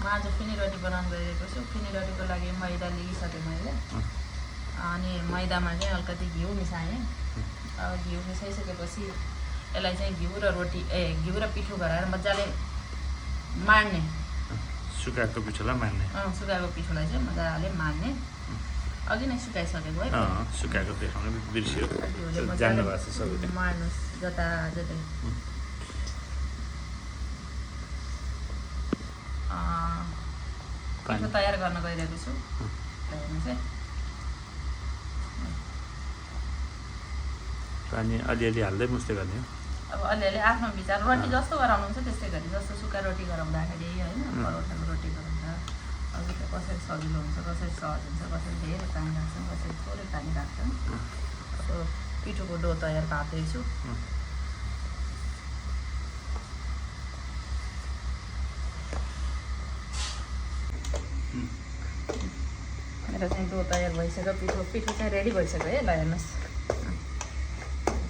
म आज फिनी रोटी बनाउनु गइरहेको छु। फिनी रोटीको लागि मैदा लिइसकेँ मैले। अनि मैदामा चाहिँ अलिकति घिउ मिसाएँ। अब घिउ मिसाइसकेपछि यसलाई चाहिँ घिउ र पिठो गराएर मजाले माड्ने। सुकाएको पिठोलाई माड्ने। सुकाएको पिठोलाई चाहिँ मजाले माड्ने। अघि नै सुकाइसकेको है। सुकाएको देखाउनु बिर्सियो। जान्नु भएको छ सबैले। माड्नुहोस् जताजतै। पिठो तयार गर्न गइरहेको छु। हेर्नुहोस् है। पानी अलिअलि हाल्दै मुस्दै गर्ने हो। अब अलिअलि आफ्नो विचार रोटी जस्तो गराउनुहुन्छ त्यस्तै गरी। जस्तो सुक्खा रोटी गराउँदाखेरि होइन परोठाको रोटी गराउँदा अघि त कसरी सजिलो हुन्छ, कसरी सहज हुन्छ, कसरी धेरै पानी राख्छन्, कसरी थोरै पानी राख्छन्। अब पिठोको डो तयार पार्दैछु। मेरो चाहिँ डो तयार भइसक्यो। पिठो चाहिँ रेडी भइसक्यो है। ल हेर्नुहोस्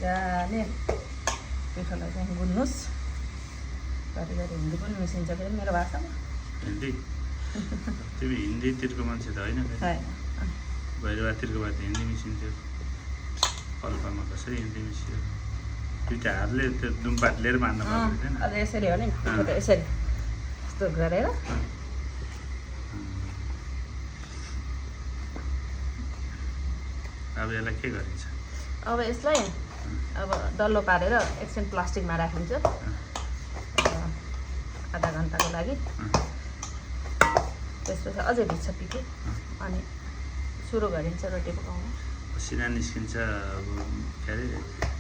मजाले पिठोलाई चाहिँ गुन्नुहोस्। घरिघरि हिन्दी पनि मिसिन्छ फेरि मेरो भाषामा। हिन्दी तिमी हिन्दीतिरको मान्छे त होइन भैरवातिरको भए त हिन्दी मिसिन्थ्यो। कल्पमा कसरी हिन्दी मिसियो? दुईवटा हातले त्यो दुम्पाट लिएर मान्नु पर्दैन। अझ यसरी हो नि यसरी यस्तो गरेर अब यसलाई के गरिन्छ? अब यसलाई अब डल्लो पारेर एकछिन प्लास्टिकमा राखिन्छ आधा घन्टाको लागि। त्यसपछि अझै भिज्छ पिठो अनि सुरु गरिन्छ रोटी पकाउनु। पसिना निस्किन्छ। अब के अरे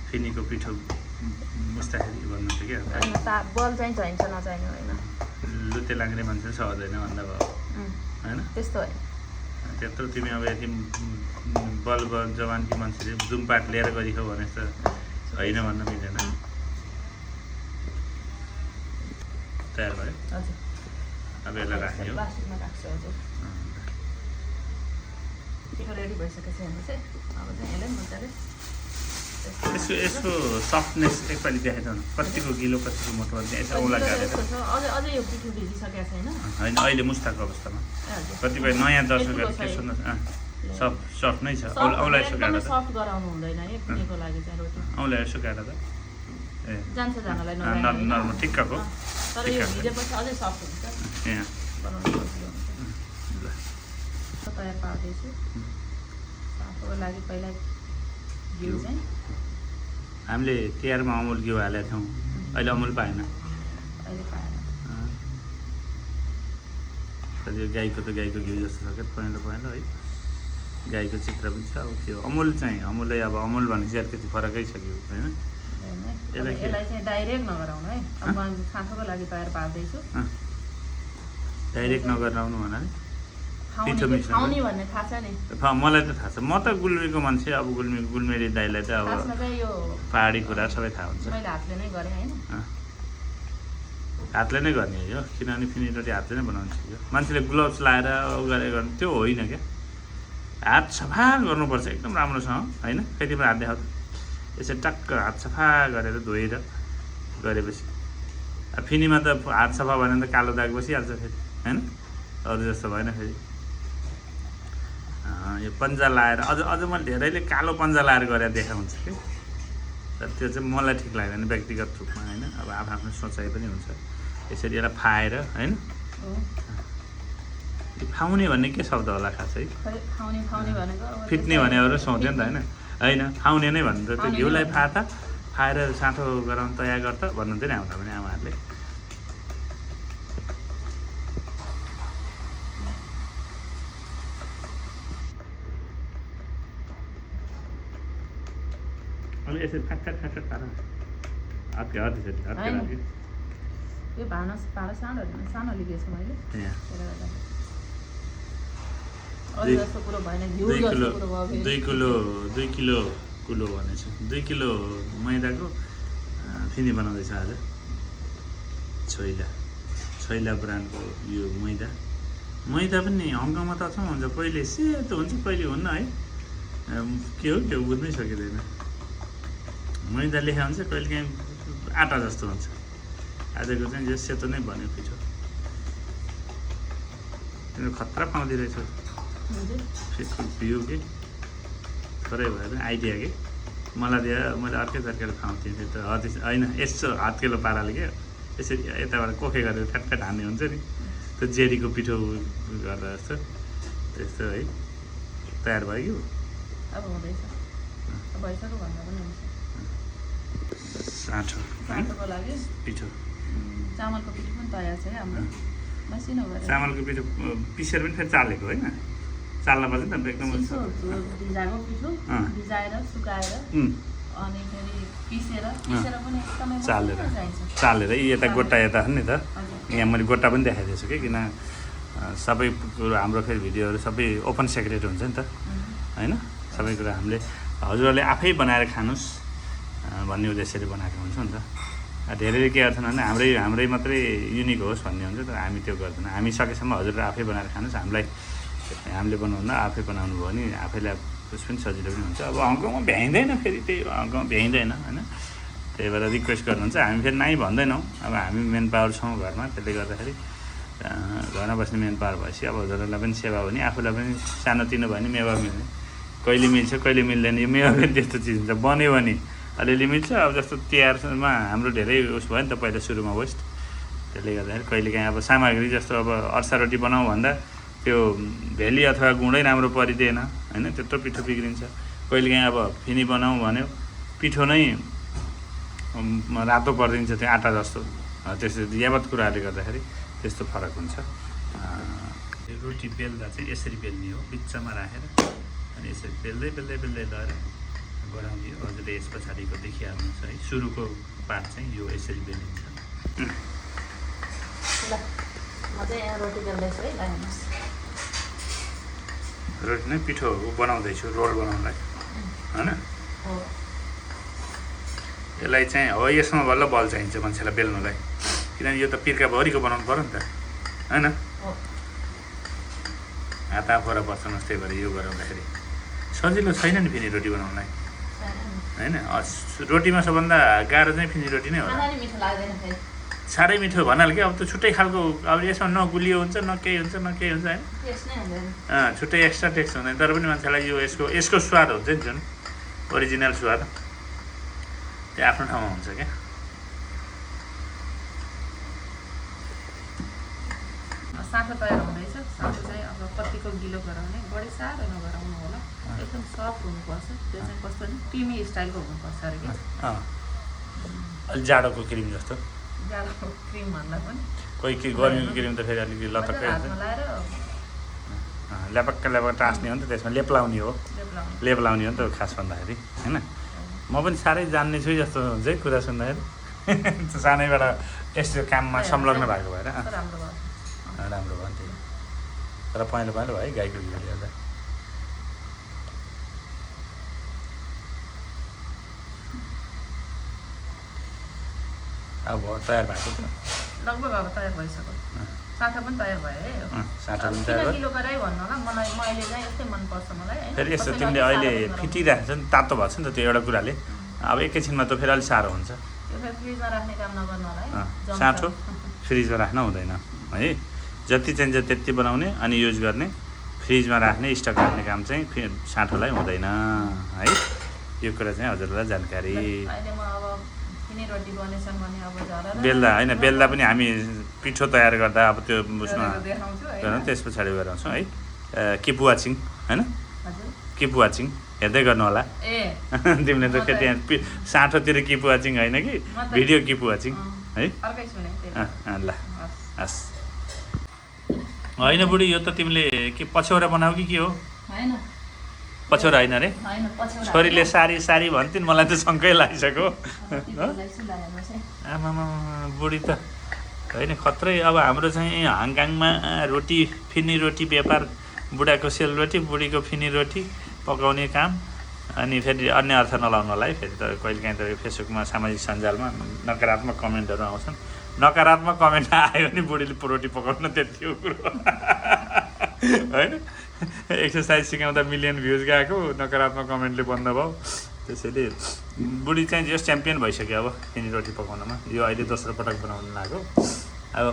फिनीको पिठो मुस्दाखेरि भन्नुहुन्थ्यो क्या। होइन बल चाहिँ चाहिन्छ नचाहिने होइन। लुते लाग्ने मान्छे सहदैन भन्दा भयो होइन त्यस्तो होइन। त्यत्रो तिमी अब यति बल जवानकी मान्छेले दुमपाट लिएर गरिखो भने त होइन भन्न मिल्दैन। तयार भयो। हजुर अब यसलाई राख्ने हो। प्लास्टिकमा राख्छु हजुर। पिठो रेडी भइसकेपछि हेर्नुहोस् है। अब चाहिँ यसलाई मजाले यसको सफ्टनेस एकपालि देखाइदिनु। कतिको गिलो कतिको मोटो यसो औँला गाडेर। अझै यो पिठो भिजिसकेको छैन होइन अहिले मुस्ताको अवस्थामा कतिपय नयाँ दर्शकहरू के सुन्नु सफ्ट नै छ। औँला यसो गाडेर सफ्ट गराउनु हुँदैन है पिठोको लागि चाहिँ रोटी। औँला यसो गाडेर ए जान्छ जानलाई नर्मल ठिक्कको। तर यो भिजेपछि अझै सफ्ट हुन्छ। यहाँ बनाउनु सजिलो हुन्छ। तयार पार्दैछु। साफको लागि पहिला घिउ चाहिँ हामीले तिहारमा अमुल घिउ हालेका थियौँ। अहिले अमुल पाएन। अहिले पाएन। यो गाईको त गाईको घिउ जस्तो छ क्या पहेँलो पहेँलो है। गाईको चित्र पनि छ। अब के हो अमुल चाहिँ अमुलै अब अमुल भनेपछि अलिकति फरकै छ घिउ होइन। यसलाई चाहिँ डाइरेक्ट नगराउनु है। अब म खाँचोको लागि तयार पार्दैछु। डाइरेक्ट नगराउनु भन्नाले पिठो मिसाउने भन्ने थाहा छ नि। मलाई त थाहा छ। म त गुल्मीको मान्छे। अब गुल्मेरी दाइलाई त अब यो पहाडी कुरा सबै थाहा हुन्छ। मैले हातले नै गरेँ होइन। हातले नै गर्ने हो किनभने फिनी रोटी हातले नै बनाउँछ यो। मान्छेले ग्लोभ्स लाएर गरेर गर्ने त्यो होइन क्या। हात सफा गर्नुपर्छ एकदम राम्रोसँग होइन। फेरि पनि हात देखाउँछ यसरी टक्क हात सफा गरेर धोएर गरेपछि। अब फिनीमा त हात सफा भएन त कालो दाग बसिहाल्छ फेरि होइन। अरू जस्तो भएन फेरि। यो पन्जा लाएर अझ मैले धेरैले कालो पन्जा लाएर गरेर देखाउँछ कि। तर त्यो चाहिँ मलाई ठिक लाग्दैन व्यक्तिगत रूपमा होइन। अब आफ्नो सोचाइ पनि हुन्छ। यसरी यसलाई फाएर होइन। फाउने भन्ने के शब्द होला खास है? फिट्ने भनेर सोच्यो नि त होइन। होइन फाउने नै भन्नु त त्यो घिउलाई फाएर साँठो गराउनु तयार गर्छ भन्नुहुन्थ्यो नि आउँदा पनि आमाहरूले। अनि यसरी फाट पार हातको हात यसरी हातको लागि यो भाँडा सानो लिएछु मैले। 2 किलो भनेछु। 2 किलो मैदाको फिनी बनाउँदैछ आज। छैला ब्रान्डको यो मैदा पनि हङकङमा त हुन्छ। कहिले सेतो हुन्छ कहिले हुन्न है। के हो त्यो बुझ्नै सकिँदैन। मैदा लेखा हुन्छ कहिले काहीँ आटा जस्तो हुन्छ। आजको चाहिँ यो सेतो नै बन्यो पिठो। तिमीले खतरा पाउँदै रहेछौ फेसबुक भ्यू कि थोरै भए पनि आइडिया कि मलाई दिएर मैले अर्कै तरिकाले खुवाउँथेँ त्यो त होइन यसो हातकेलो पाराले क्या यसरी यताबाट कोखे गरेर फ्याट हान्ने हुन्छ नि त्यो जेडीको पिठो गर्दा जस्तो त्यस्तो है तयार भयो कि अब हुँदैछ भइसक्यो भन्दा पनि हुन्छ साँठोको लागि पिठो चामलको पिठो पनि तयार छ है हाम्रो मसिनो गरेर चामलको पिठो पिसेर पनि फेरि चालेको होइन चाल्न पर्छ नि त एकदम भिजाएको पिठो भिजाएर सुकाएर अनि फेरि पिसेर पनि एकदमै चालेर यता गोटा यता हो नि त यहाँ मैले गोटा पनि देखाइदिएको छु कि किन सबै कुरो हाम्रो फेरि भिडियोहरू सबै ओपन सेक्रेट हुन्छ नि त होइन सबै कुरा हामीले हजुरहरूले आफै बनाएर खानुहोस् भन्ने उद्देश्यले बनाएको हुन्छ नि त धेरैले के गर्छन् भने हाम्रै मात्रै युनिक होस् भन्ने हुन्छ तर हामी त्यो गर्दैनौँ हामी सकेसम्म हजुरले आफै बनाएर खानुहोस् हामीले बनाउँदा आफै बनाउनु भयो भने आफैलाई त्यस पनि सजिलो पनि हुन्छ अब हङकङमा भ्याइँदैन फेरि त्यही हङकङमा भ्याइँदैन होइन त्यही भएर रिक्वेस्ट गर्नुहुन्छ हामी फेरि नै भन्दैनौँ अब हामी मेन पावर छौँ घरमा त्यसले गर्दाखेरि घरमा बस्ने मेन पावर भएपछि अब हजुरहरूलाई पनि सेवा हुने आफूलाई पनि सानोतिनो भयो भने मेवा मिल्ने कहिले मिल्छ कहिले मिल्दैन यो मेवा पनि त्यस्तो चिज हुन्छ बन्यो भने अलिअलि मिल्छ अब जस्तो तिहारमा हाम्रो धेरै उस भयो नि त पहिला सुरुमा वेस्ट त्यसले गर्दाखेरि कहिलेकाहीँ अब सामग्री जस्तो अब अर्सा रोटी बनाउँ भन्दा त्यो भेली अथवा गुँडै राम्रो परिदिएन होइन त्यत्रो पिठो बिग्रिन्छ कहिलेकाहीँ अब फिनी बनाउँ भन्यो पिठो नै रातो परिदिन्छ त्यो आँटा जस्तो त्यस्तो यावत कुराहरूले गर्दाखेरि त्यस्तो फरक हुन्छ रोटी बेल्दा चाहिँ यसरी बेल्ने हो बिचमा राखेर अनि यसरी बेल्दै लगेर बनाउने हो हजुरले यस पछाडिको देखिहाल्नुहुन्छ है सुरुको पार्ट चाहिँ यो यसरी बेलिन्छ रोटी नै पिठो बनाउँदैछु रोल बनाउनलाई होइन यसलाई चाहिँ हो यसमा बल्ल बल चाहिन्छ मान्छेलाई बेल्नुलाई किनभने यो त पिर्काभरिको बनाउनु पऱ्यो नि त होइन हात आफोरा पर्छ त्यही भएर यो गराउँदाखेरि सजिलो छैन नि फेरि रोटी बनाउनलाई होइन रोटीमा सबभन्दा गाह्रो चाहिँ फिनी रोटी नै होला साह्रै मिठो भन्नाले क्या अब त छुट्टै खालको अब यसमा न गुलियो हुन्छ न केही हुन्छ होइन छुट्टै एक्स्ट्रा टेस्ट हुँदैन तर पनि मान्छेलाई यो यसको स्वाद हुन्छ नि जुन ओरिजिनल स्वाद त्यो आफ्नो ठाउँमा हुन्छ क्या साँठो तयार हुँदैछ साँठो चाहिँ अब कतिको गिलो गराउने बढी साह्रो नगराउनु होला एकदम सफ्ट हुनुपर्छ त्यो चाहिँ कस्तो नि क्रिमी स्टाइलको हुनुपर्छ अरे कि अलिक जाडोको क्रिम जस्तो जाडोको क्रिम भन्दा पनि कोही गर्मीको क्रिम त फेरि अलिकति लतक्कै हुन्छ ल्यापक्क टाँस्ने हो नि त त्यसमा लेप लाउने हो नि त खास भन्दाखेरि होइन म पनि साह्रै जान्ने छु जस्तो हुन्छ है कुरा सुन्दाखेरि सानैबाट यस्तो काममा संलग्न भएको भएर राम्रो भयो नि त्यही तर पहेँलो भयो है गाईको घिउले गर्दा अब तयार भएको थियो लगभग अब तयार भइसक्यो साँठो पनि तयार भयो है साँठो पनि तयार किलो गराइ भन्नु होला मैले चाहिँ यस्तै मनपर्छ मलाई फेरि यस्तो तिमीले अहिले फिटिरहेको छ नि तातो भएको छ नि त त्यो एउटा कुराले अब एकैछिनमा त फेरि अलिक साह्रो हुन्छ फ्रिजमा राख्ने काम नगर्नु होला है साँठो फ्रिजमा राख्न हुँदैन है जति चाहिन्छ त्यति बनाउने अनि युज गर्ने फ्रिजमा राख्ने स्टक राख्ने काम चाहिँ साँठोलाई हुँदैन है यो कुरा चाहिँ हजुरलाई जानकारी बेल्दा होइन बेल्दा पनि हामी पिठो तयार गर्दा अब त्यो उसमा त्यस पछाडि गराउँछौँ है किप वाचिङ होइन किप वाचिङ हेर्दै गर्नु होला तिमीले त फेरि साँठोतिर किप वाचिङ होइन कि भिडियो किप वाचिङ है ल हस् होइन बुढी यो त तिमीले के पछ्यौरा बनाऊ कि के हो पछ्यौरा होइन अरे छोरीले सारी भन्थिन् मलाई त शङ्कै लागिसक्यो आमामा बुढी त होइन खत्रै अब हाम्रो चाहिँ हाङकाङमा रोटी फिनी रोटी व्यापार बुढाको सेलरोटी बुढीको फिनी रोटी पकाउने काम अनि फेरि अन्य अर्थ नलाउनलाई फेरि त कहिलेकाहीँ त फेसबुकमा सामाजिक सञ्जालमा नकारात्मक कमेन्टहरू आउँछन् नकारात्मक कमेन्ट आयो भने बुढीले रोटी पकाउन त्यति हो कुरो होइन एक्सर्साइज सिकाउँदा मिलियन भ्युज गएको नकारात्मक कमेन्टले बन्द भयो त्यसैले बुढी चाहिँ जस च्याम्पियन भइसक्यो अब फिनी रोटी पकाउनमा यो अहिले दोस्रो पटक बनाउनु लाग्यो अब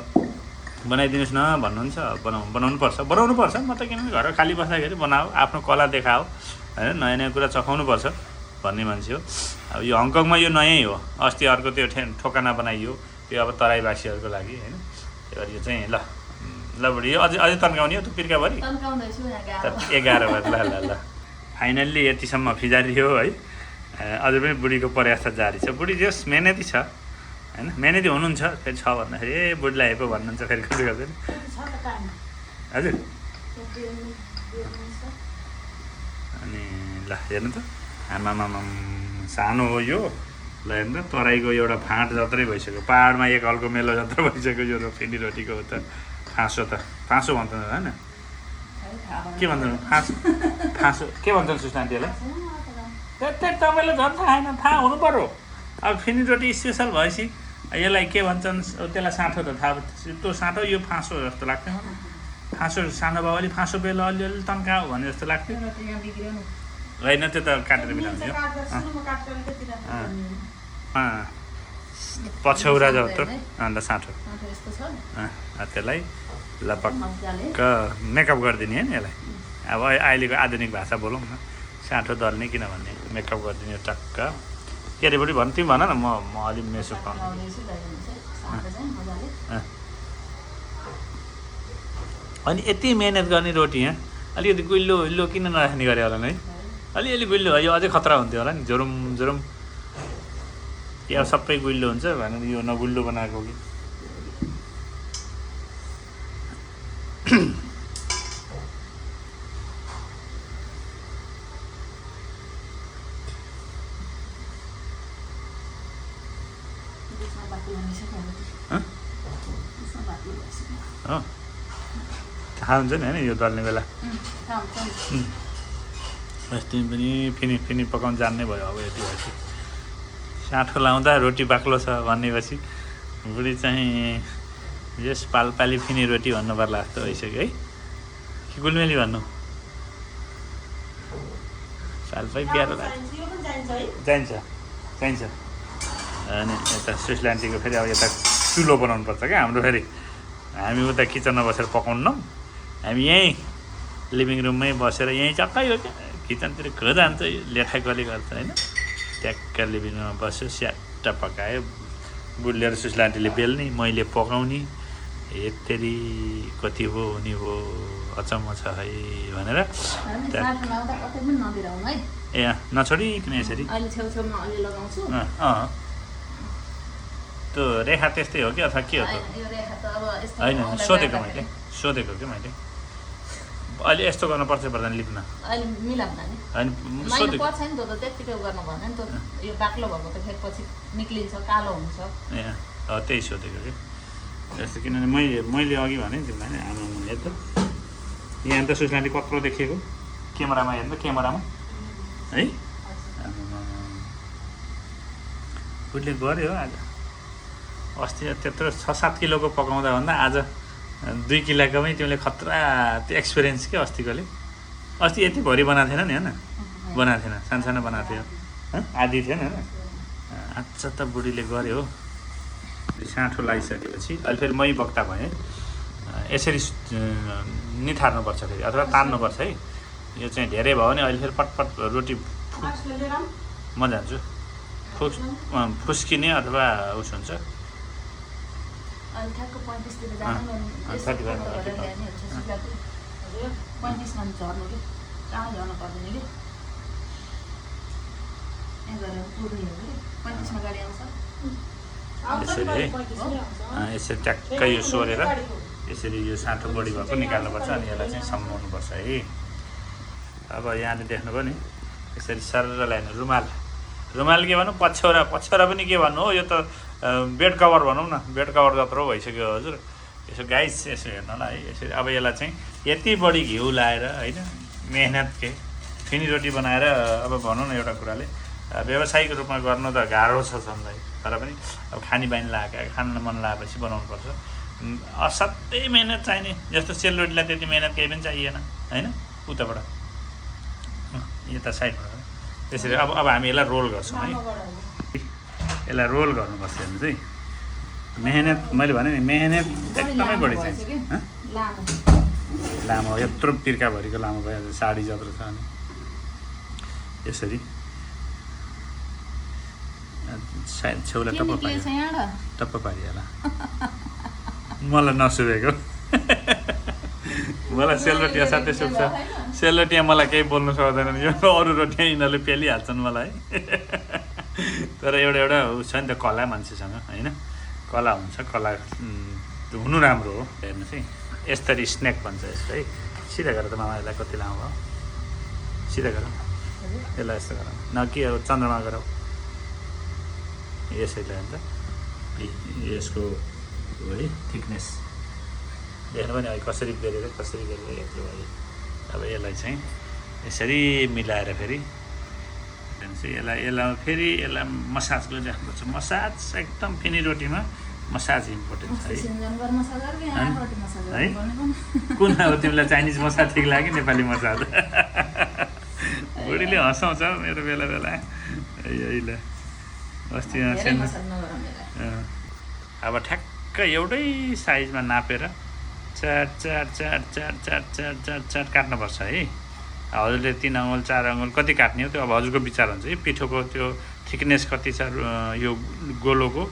बनाइदिनुहोस् न भन्नुहुन्छ, बनाउनु पर्छ। म त किनभने घर खाली बस्दाखेरि बनाऊ, आफ्नो कला देखाऊ होइन, नयाँ नयाँ कुरा चखाउनु पर्छ भन्ने मान्छे हो। अब यो हङकङमा यो नयाँ हो, अस्ति अर्को त्यो ठोकाना बनाइयो, त्यो अब तराईवासीहरूको लागि होइन। त्यही भएर यो चाहिँ ल बुढी अझै तन्काउने हो, पिर्काभरि 11 बजी ल फाइनल्ली यतिसम्म फिजारियो है। अझै पनि बुढीको प्रयास जारी छ। बुढी जस मेहनती छ होइन, मेहनती हुनुहुन्छ। फेरि छ भन्दाखेरि बुढीलाई पो भन्नुहुन्छ फेरि कसै कसै हजुर। अनि ल हेर्नु त आमामा सानो हो यो, ल हेर्नु त तराईको एउटा फाँट जत्रै भइसक्यो, पाहाडमा एक हलको मेलो जत्रो भइसक्यो यो फेरि रोटीको त फाँसो भन्छ होइन, के भन्छ फाँसो के भन्छन् सुस्तान्तीलाई? तपाईँलाई झन् थाहा छैन, थाहा हुनु पऱ्यो। अब फिनी रोटी स्पेसल भएपछि यसलाई के भन्छन्, त्यसलाई साँठो त थाहा, त्यो साँठो यो फाँसो जस्तो लाग्थ्यो मलाई। फाँसो सानो बाउ अलि फाँसो बेला अलिअलि तन्काऊ भने जस्तो लाग्थ्यो होइन, त्यो त काटेर मिलाउने हो। पछौरा जस्तो अन्त साँठो त्यसलाई लपक्क मेकअप गरिदिने होइन यसलाई। अब अहिलेको आधुनिक भाषा बोलौँ न, साँठो दल्ने किनभने मेकअप गरिदिने टक्क। के अरे बुढी भन्, तिमी भन न, म अलिक मेसो पाउँछु। अनि यति मिहिनेत गर्ने रोटी यहाँ अलिकति गुल्लो किन नराख्ने गरे होला है, अलिअलि गुल्लो यो अझै खतरा हुन्थ्यो होला नि, जोरुम या सबै गुल्लो हुन्छ भनेर यो नगुल्लो बनाएको कि। थाहा हुन्छ नि होइन यो दल्ने बेला। बस तिमी पनि फिनी पकाउनु जान्ने भयो अब यति भएपछि। साँठो लाउँदा रोटी बाक्लो छ भनेपछि बुढी चाहिँ यस पालपाली फिनी रोटी भन्नु पर्ला जस्तो भइसक्यो है, कि गुलमेली भन्नु? पालपाली प्यारो लाग्छ, चाहिन्छ। अनि यता सुस्लान्टीको फेरि अब यता चुलो बनाउनु पर्छ क्या हाम्रो। फेरि हामी उता किचनमा बसेर पकाउन्नौँ, हामी यहीँ लिभिङ रुममै बसेर यहीँ चक्कै हो क्या, किचनतिर खो जान्छ लेखाकले गर्छ होइन। ट्याक्क लिभिङ रुममा बस्यो, स्याट्ट पकायो, बुढीले र सुस्लान्टीले बेल्ने, मैले पकाउने। यत्तेरी कति हो हुने हो, अचम्म छ है भनेर ए नछोडिकन यसरी त्यो रेखा त्यस्तै हो कि अथवा के हो त? होइन सोधेको कि मैले अहिले यस्तो गर्नुपर्छ पर्दैन लिप्न होइन ए त्यही सोधेको कि जस्तो। किनभने मैले अघि भने तिमीलाई आमा हेर्नु यहाँ त सुस्लान्टी कत्रो देखिएको क्यामेरामा, हेर्नु क्यामेरामा है। बुढीले गऱ्यो आज, अस्ति त्यत्रो 6-7 किलोको पकाउँदा भन्दा आज 2 किलोकोमै तिमीले खतरा त्यो एक्सपिरियन्स के अस्तिकोले। अस्ति यति भरि बनाएको थिएन नि होइन, बनाएको थिएन, सानो बनाएको थियो, आदि थिएन होइन। आज त बुढीले गऱ्यो। साँठो लगाइसकेपछि अहिले फेरि मै बक्ता भएँ, यसरी निथार्नुपर्छ फेरि अथवा तान्नुपर्छ है। यो चाहिँ धेरै भयो भने अहिले फेरि पटपट रोटी म जान्छु फुस्किने अथवा उस हुन्छ। यसरी ट्याक्कै यो सोरेर यसरी यो साँठो बढी भएको निकाल्नुपर्छ अनि यसलाई चाहिँ सम्माउनुपर्छ है। अब यहाँले देख्नुभयो नि यसरी सरर ल्याउने रुमाल के भनौँ, पछ्यौरा पनि के भन्नु हो, यो त बेड कभर भनौँ न, बेड कभर जत्रो भइसक्यो हजुर। यसो गाइस यसो हेर्नु होला है, यसरी अब यसलाई चाहिँ यति बढी घिउ लाएर होइन मेहनत के फिनी रोटी बनाएर अब भनौँ न एउटा कुराले व्यावसायिक रूपमा गर्नु त गाह्रो छ झन्डै, तर पनि अब खानी बानी लागेको खान मन लागेपछि बनाउनुपर्छ। असाध्यै मेहनत चाहिने, जस्तो सेलरोटीलाई त्यति मेहनत केही पनि चाहिएन होइन। उताबाट यता साइडबाट त्यसरी अब हामी यसलाई रोल गर्छौँ है, यसलाई रोल गर्नुपर्छ हेर्नु चाहिँ मेहनत मैले भने नि मेहनत एकदमै बढी चाहिन्छ हँ? लामो लामो यत्रो तिर्काभरिको लामो भयो साडी जत्रो छ अनि यसरी सायद छेउलाई के निक्लिएछ यहाँ टप्प पारिहाल मलाई नसुभेको मलाई सेलरोटिया साथै सुक्छ सेलरोटिया मलाई केही बोल्नु सक्दैन यो अरू रोटिया यिनीहरूले पेलिहाल्छन् मलाई तर एउटा उ छ नि त कला मान्छेसँग होइन कला हुन्छ कला हुनु राम्रो हो हेर्नुहोस् है यसरी स्न्याक भन्छ यस्तो है सिधा गरेर त मामा यसलाई कति लामो भयो सिधा गर यसलाई यस्तो गर न कि अब चन्द्रमा गरौ यसैलाई अन्त यसको है थिकनेस देख्नु पनि है कसरी बेरेर यत्रो भयो अब यसलाई चाहिँ यसरी मिलाएर फेरि यसलाई फेरि यसलाई मसाज गरिराख्नुपर्छ मसाज एकदम फिनी रोटीमा मसाज इम्पोर्टेन्ट छ है कुन अब तिमीलाई चाइनिज मसाज ठिक लाग्यो नेपाली मसाज बुढीले हँसाउँछ मेरो बेला बेला यही अस्ति अब ठ्याक्क एउटै साइजमा नापेर चाट चाट चाट चाट चाट चाट चाट चाट काट्नुपर्छ है हजुरले 3 अङ्गुल 4 अङ्गुल कति काट्ने हो त्यो अब हजुरको विचार हुन्छ है पिठोको त्यो थिकनेस कति छ यो गोलोको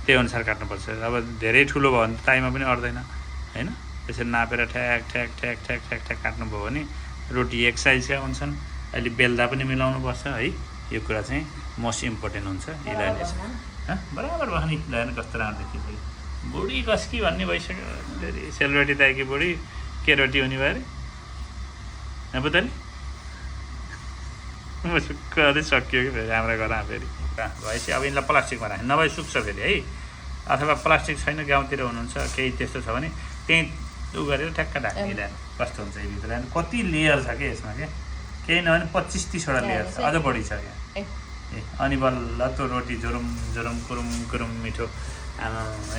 त्यही अनुसार काट्नुपर्छ अब धेरै ठुलो भयो भने ताईमा पनि अट्दैन होइन त्यसरी नापेर ठ्याक ठ्याक ठ्याक ठ्याक ठ्याक ठ्याक काट्नुभयो भने रोटी एक साइजका हुन्छन् अहिले बेल्दा पनि मिलाउनुपर्छ है यो कुरा चाहिँ मोस्ट इम्पोर्टेन्ट हुन्छ इलाइने बराबर भयो नि इलाइन कस्तो राम्रो देखियो बुढी कसकी भन्ने भइसक्यो फेरि सेलरोटी दाइकी बुढी के रोटी हुने भयो अरे बुझ्दै म सुक्कै सकियो कि फेरि हाम्रो घरमा फेरि भएपछि अब यिनीलाई प्लास्टिकमा राख्ने नभए सुक्छ फेरि है अथवा प्लास्टिक छैन गाउँतिर हुनुहुन्छ केही त्यस्तो छ भने त्यहीँ उ गरेर ठ्याक्क ढाकिदिँदैन कस्तो हुन्छ यो भित्र कति लेयर छ क्या यसमा क्या केही नभने 25-30वटा लेयर छ अझ बढी छ क्या ए अनि बल्ल त्यो रोटी जोरुम जोरुम कुरुम कुरुम मिठो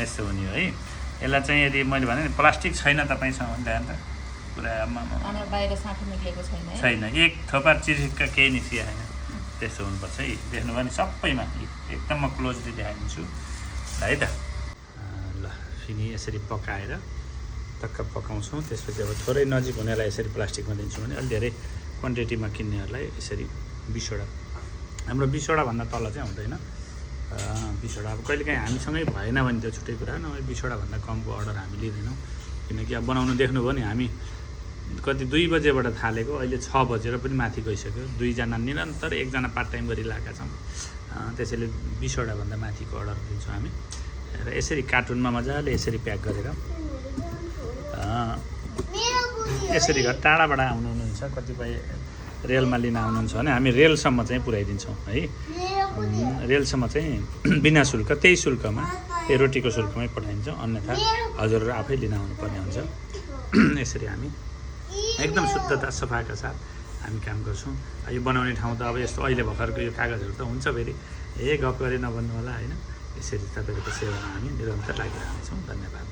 यस्तो हुने हो है यसलाई चाहिँ यदि मैले भने नि प्लास्टिक छैन तपाईँसँग भने ध्यान त पुरा बाहिर साँठो निक्लेको छैन एक थोपा चिरिक्का केही निस्किया छैन त्यस्तो हुनुपर्छ है देख्नुभयो भने सबैमा एकदम म क्लोजली देखाइदिन्छु है त ल फेरि यसरी पकाएर टक्क पकाउँछौँ त्यसपछि अब थोरै नजिक हुनेलाई यसरी प्लास्टिकमा दिन्छौँ भने अलिक धेरै क्वान्टिटीमा किन्नेहरूलाई यसरी 20वटा हाम्रो 20वटा भन्दा तल चाहिँ हुँदैन 20वटा अब कहिलेकाहीँ हामीसँगै भएन भने त्यो छुट्टै कुरा नभए 20वटा भन्दा कमको अर्डर हामी लिँदैनौँ किनकि अब बनाउनु देख्नुभयो नि हामी कति 2 बजेबाट थालेको अहिले 6 बजेर पनि माथि गइसक्यो 2 जना निरन्तर 1 जना पार्ट टाइम गरिरहेका छौँ त्यसैले 20वटा भन्दा माथिको अर्डर दिन्छौँ हामी र यसरी कार्टुनमा मजाले यसरी प्याक गरेर यसरी घर टाढाबाट आउनुहुन्छ कतिपय रेलमा लिन आउनुहुन्छ भने हामी रेलसम्म चाहिँ पुर्याइदिन्छौँ है रेलसम्म चाहिँ बिना शुल्क त्यही शुल्कमा त्यही रोटीको शुल्कमै पठाइन्छ अन्यथा हजुरहरू आफै लिन आउनुपर्ने हुन्छ यसरी हामी एकदम शुद्धता सफाका साथ हामी काम गर्छौँ यो बनाउने ठाउँ त अब यस्तो अहिले भर्खरको यो कागजहरू त हुन्छ फेरि गफ गरे नभन्नु होला होइन यसरी तपाईँहरूको सेवामा हामी निरन्तर लागिरहनेछौँ धन्यवाद।